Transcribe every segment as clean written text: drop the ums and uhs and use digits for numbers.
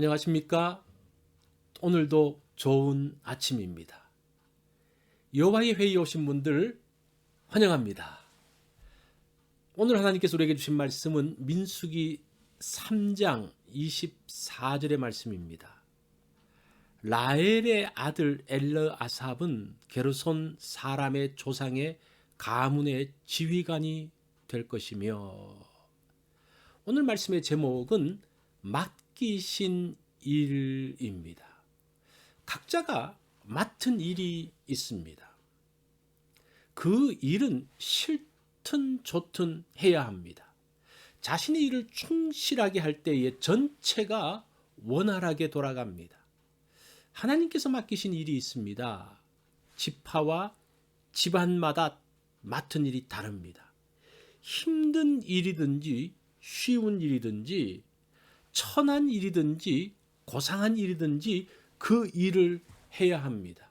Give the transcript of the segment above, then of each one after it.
안녕하십니까? 오늘도 좋은 아침입니다. 여호와의 회의에 오신 분들 환영합니다. 오늘 하나님께서 우리에게 주신 말씀은 민수기 3장 24절의 말씀입니다. 라헬의 아들 엘르아삽은 게르손 사람의 조상의 가문의 지휘관이 될 것이며, 오늘 말씀의 제목은 맡기신 일입니다. 각자가 맡은 일이 있습니다. 그 일은 싫든 좋든 해야 합니다. 자신의 일을 충실하게 할 때에 전체가 원활하게 돌아갑니다. 하나님께서 맡기신 일이 있습니다. 지파와 집안마다 맡은 일이 다릅니다. 힘든 일이든지 쉬운 일이든지 천한 일이든지 고상한 일이든지 그 일을 해야 합니다.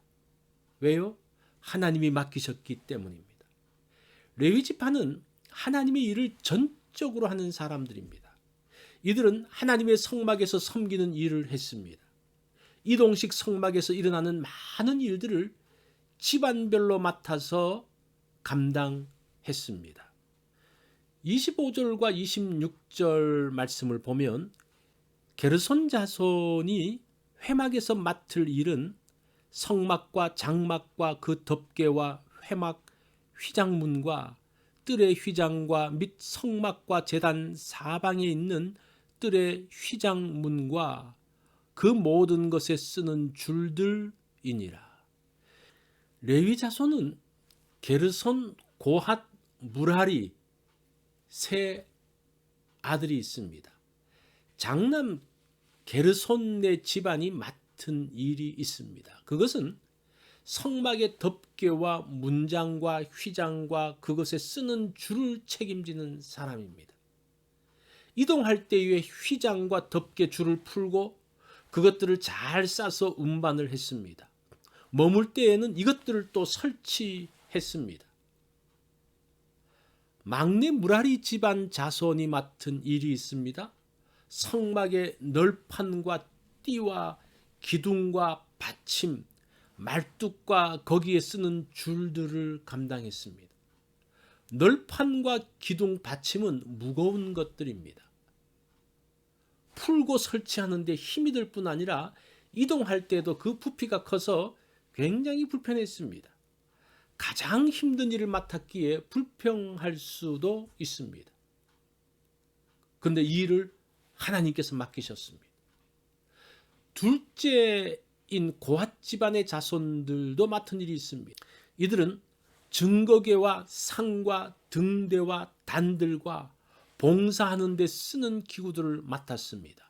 왜요? 하나님이 맡기셨기 때문입니다. 레위 지파는 하나님의 일을 전적으로 하는 사람들입니다. 이들은 하나님의 성막에서 섬기는 일을 했습니다. 이동식 성막에서 일어나는 많은 일들을 집안별로 맡아서 감당했습니다. 25절과 26절 말씀을 보면 게르손 자손이 회막에서 맡을 일은 성막과 장막과 그 덮개와 회막 휘장문과 뜰의 휘장과 및 성막과 제단 사방에 있는 뜰의 휘장문과 그 모든 것에 쓰는 줄들이니라. 레위 자손은 게르손, 고핫, 무라리 세 아들이 있습니다. 장남 게르손의 집안이 맡은 일이 있습니다. 그것은 성막의 덮개와 문장과 휘장과 그것에 쓰는 줄을 책임지는 사람입니다. 이동할 때에 휘장과 덮개 줄을 풀고 그것들을 잘 싸서 운반을 했습니다. 머물 때에는 이것들을 또 설치했습니다. 막내 무라리 집안 자손이 맡은 일이 있습니다. 성막의 널판과 띠와 기둥과 받침, 말뚝과 거기에 쓰는 줄들을 감당했습니다. 널판과 기둥, 받침은 무거운 것들입니다. 풀고 설치하는 데 힘이 들 뿐 아니라 이동할 때도 그 부피가 커서 굉장히 불편했습니다. 가장 힘든 일을 맡았기에 불평할 수도 있습니다. 그런데 이 일을 하나님께서 맡기셨습니다. 둘째인 고핫 집안의 자손들도 맡은 일이 있습니다. 이들은 증거계와 상과 등대와 단들과 봉사하는 데 쓰는 기구들을 맡았습니다.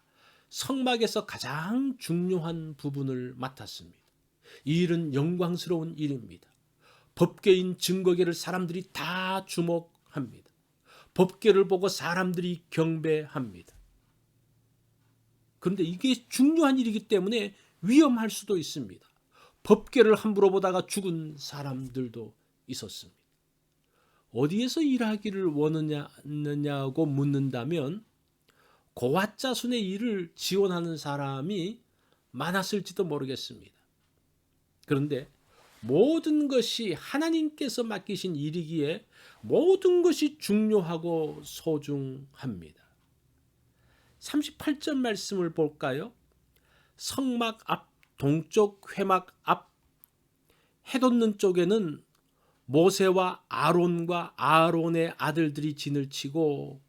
성막에서 가장 중요한 부분을 맡았습니다. 이 일은 영광스러운 일입니다. 법궤인 증거궤를 사람들이 다 주목합니다. 법궤를 보고 사람들이 경배합니다. 그런데 이게 중요한 일이기 때문에 위험할 수도 있습니다. 법궤를 함부로 보다가 죽은 사람들도 있었습니다. 어디에서 일하기를 원하느냐고 묻는다면 고핫 자손의 일을 지원하는 사람이 많았을지도 모르겠습니다. 그런데 모든 것이 하나님께서 맡기신 일이기에 모든 것이 중요하고 소중합니다. 38절 말씀을 볼까요? 성막 앞 동쪽 회막 앞 해돋는 쪽에는 모세와 아론과 아론의 아들들이 진을 치고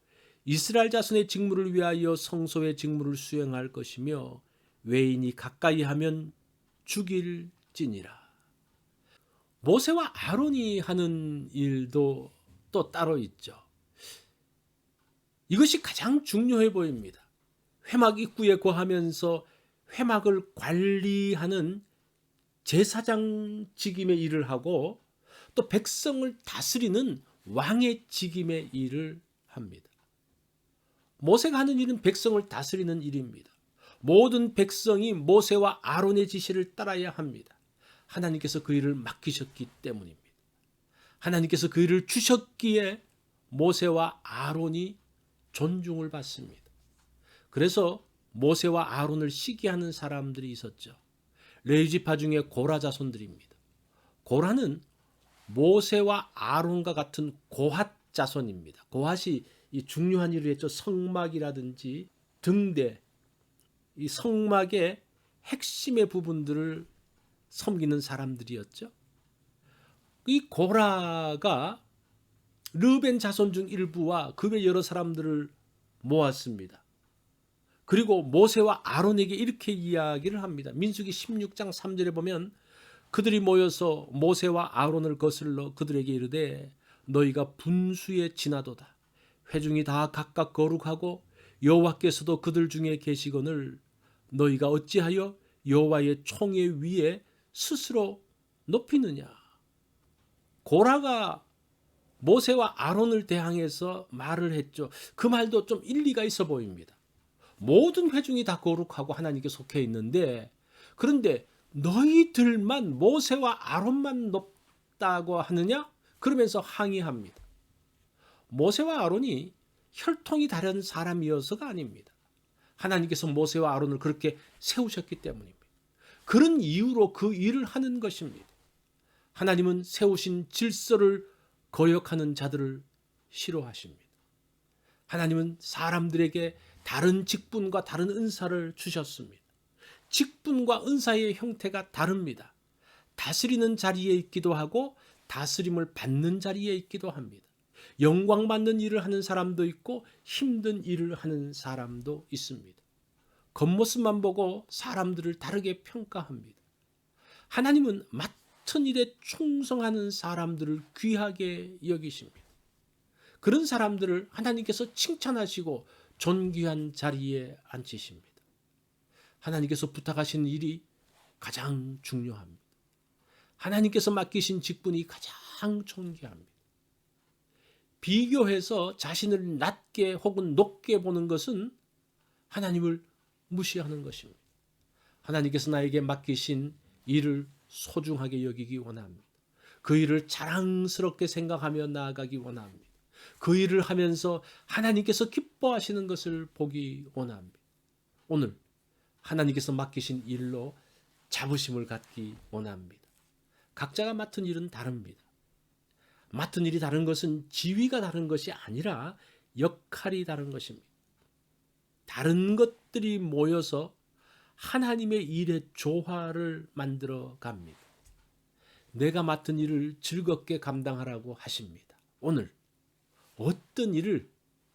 이스라엘 자손의 직무를 위하여 성소의 직무를 수행할 것이며 외인이 가까이 하면 죽일지니라. 모세와 아론이 하는 일도 또 따로 있죠. 이것이 가장 중요해 보입니다. 회막 입구에 거하면서 회막을 관리하는 제사장 직임의 일을 하고 또 백성을 다스리는 왕의 직임의 일을 합니다. 모세가 하는 일은 백성을 다스리는 일입니다. 모든 백성이 모세와 아론의 지시를 따라야 합니다. 하나님께서 그 일을 맡기셨기 때문입니다. 하나님께서 그 일을 주셨기에 모세와 아론이 존중을 받습니다. 그래서 모세와 아론을 시기하는 사람들이 있었죠. 레위지파 중에 고라 자손들입니다. 고라는 모세와 아론과 같은 고핫 자손입니다. 고핫이 이 중요한 일을 했죠. 성막이라든지 등대, 이 성막의 핵심의 부분들을 섬기는 사람들이었죠. 이 고라가 르벤 자손 중 일부와 그 외 여러 사람들을 모았습니다. 그리고 모세와 아론에게 이렇게 이야기를 합니다. 민수기 16장 3절에 보면 그들이 모여서 모세와 아론을 거슬러 그들에게 이르되 너희가 분수에 지나도다. 회중이 다 각각 거룩하고 여호와께서도 그들 중에 계시거늘 너희가 어찌하여 여호와의 총회 위에 스스로 높이느냐. 고라가 모세와 아론을 대항해서 말을 했죠. 그 말도 좀 일리가 있어 보입니다. 모든 회중이 다 거룩하고 하나님께 속해 있는데, 그런데 너희들만 모세와 아론만 높다고 하느냐? 그러면서 항의합니다. 모세와 아론이 혈통이 다른 사람이어서가 아닙니다. 하나님께서 모세와 아론을 그렇게 세우셨기 때문입니다. 그런 이유로 그 일을 하는 것입니다. 하나님은 세우신 질서를 거역하는 자들을 싫어하십니다. 하나님은 사람들에게 다른 직분과 다른 은사를 주셨습니다. 직분과 은사의 형태가 다릅니다. 다스리는 자리에 있기도 하고 다스림을 받는 자리에 있기도 합니다. 영광받는 일을 하는 사람도 있고 힘든 일을 하는 사람도 있습니다. 겉모습만 보고 사람들을 다르게 평가합니다. 하나님은 맡은 일에 충성하는 사람들을 귀하게 여기십니다. 그런 사람들을 하나님께서 칭찬하시고 존귀한 자리에 앉히십니다. 하나님께서 부탁하신 일이 가장 중요합니다. 하나님께서 맡기신 직분이 가장 존귀합니다. 비교해서 자신을 낮게 혹은 높게 보는 것은 하나님을 무시하는 것입니다. 하나님께서 나에게 맡기신 일을 소중하게 여기기 원합니다. 그 일을 자랑스럽게 생각하며 나아가기 원합니다. 그 일을 하면서 하나님께서 기뻐하시는 것을 보기 원합니다. 오늘 하나님께서 맡기신 일로 자부심을 갖기 원합니다. 각자가 맡은 일은 다릅니다. 맡은 일이 다른 것은 지위가 다른 것이 아니라 역할이 다른 것입니다. 다른 것들이 모여서 하나님의 일의 조화를 만들어 갑니다. 내가 맡은 일을 즐겁게 감당하라고 하십니다. 오늘 어떤 일을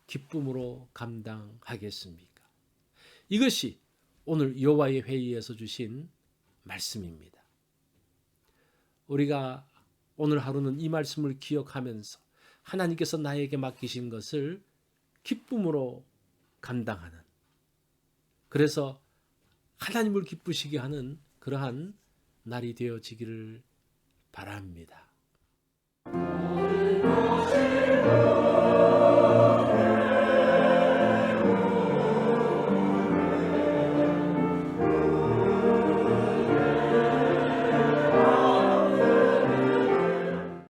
기쁨으로 감당하겠습니까? 이것이 오늘 여호와의 회의에서 주신 말씀입니다. 우리가 오늘 하루는 이 말씀을 기억하면서 하나님께서 나에게 맡기신 것을 기쁨으로 감당하는, 그래서 하나님을 기쁘시게 하는 그러한 날이 되어지기를 바랍니다.